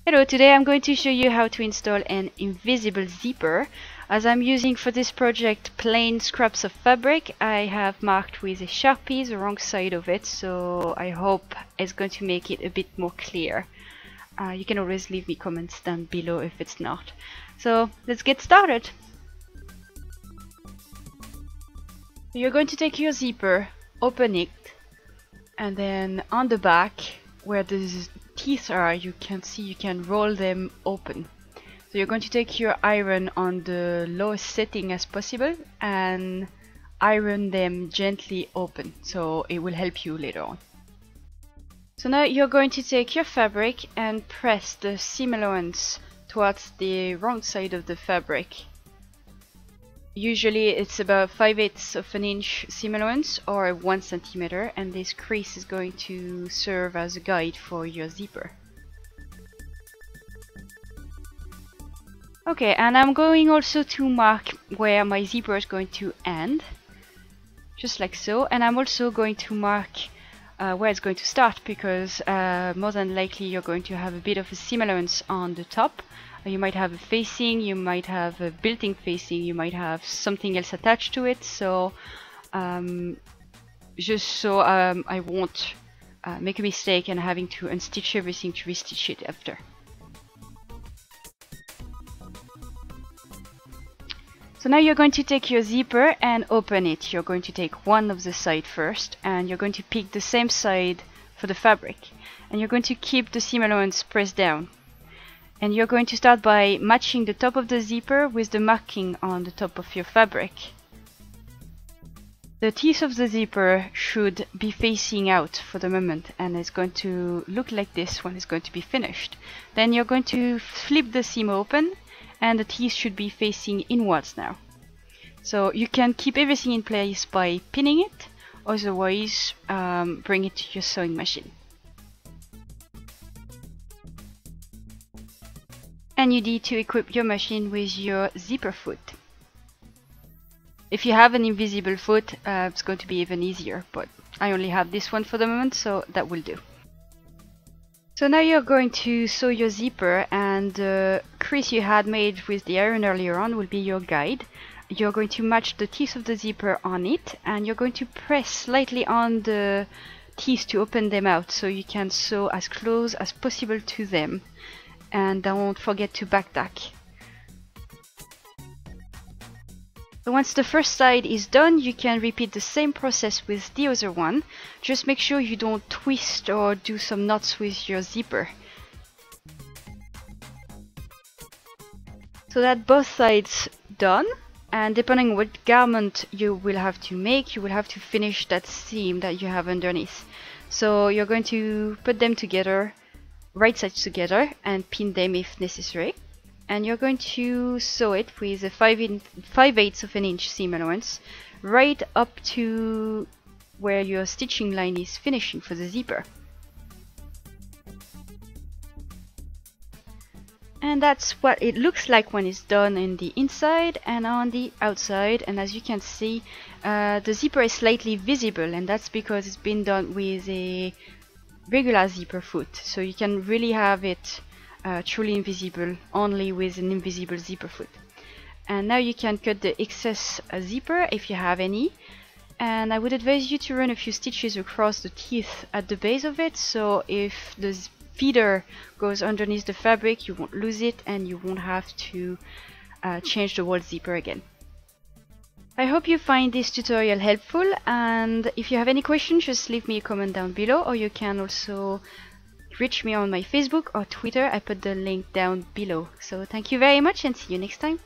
Hello, today I'm going to show you how to install an invisible zipper. As I'm using for this project plain scraps of fabric, I have marked with a Sharpie the wrong side of it, so I hope it's going to make it a bit more clear. You can always leave me comments down below if it's not. So let's get started. You're going to take your zipper, open it, and then on the back where the teeth are, you can roll them open. So you're going to take your iron on the lowest setting as possible and iron them gently open, so it will help you later on. So now you're going to take your fabric and press the seam allowance towards the wrong side of the fabric. Usually it's about 5/8 of an inch seam allowance or 1 centimeter, and this crease is going to serve as a guide for your zipper. Okay, and I'm going also to mark where my zipper is going to end, just like so, and I'm also going to mark where it's going to start, because more than likely you're going to have a bit of a seam allowance on the top. You might have a facing, you might have a built-in facing, you might have something else attached to it, so just so I won't make a mistake and having to unstitch everything to restitch it after. So now you're going to take your zipper and open it. You're going to take one of the side first, and you're going to pick the same side for the fabric, and you're going to keep the seam allowance pressed down. And you're going to start by matching the top of the zipper with the marking on the top of your fabric. The teeth of the zipper should be facing out for the moment, and it's going to look like this when it's going to be finished. Then you're going to flip the seam open, and the teeth should be facing inwards now. So you can keep everything in place by pinning it, otherwise bring it to your sewing machine. And you need to equip your machine with your zipper foot. If you have an invisible foot, it's going to be even easier, but I only have this one for the moment, so that will do. So now you're going to sew your zipper, and the crease you had made with the iron earlier on will be your guide. You're going to match the teeth of the zipper on it, and you're going to press slightly on the teeth to open them out, so you can sew as close as possible to them. And don't forget to backtack. So once the first side is done, you can repeat the same process with the other one. Just make sure you don't twist or do some knots with your zipper. So that both sides done, and depending on what garment you will have to make, you will have to finish that seam that you have underneath. So you're going to put them together, right sides together, and pin them if necessary. And you're going to sew it with a 5/8 of an inch seam allowance right up to where your stitching line is finishing for the zipper. And that's what it looks like when it's done in the inside and on the outside. And as you can see, the zipper is slightly visible, and that's because it's been done with a regular zipper foot, so you can really have it truly invisible only with an invisible zipper foot. And now you can cut the excess zipper if you have any, and I would advise you to run a few stitches across the teeth at the base of it, so if the feeder goes underneath the fabric you won't lose it and you won't have to change the whole zipper again. I hope you find this tutorial helpful, and if you have any questions, just leave me a comment down below, or you can also reach me on my Facebook or Twitter. I put the link down below. So thank you very much, and see you next time.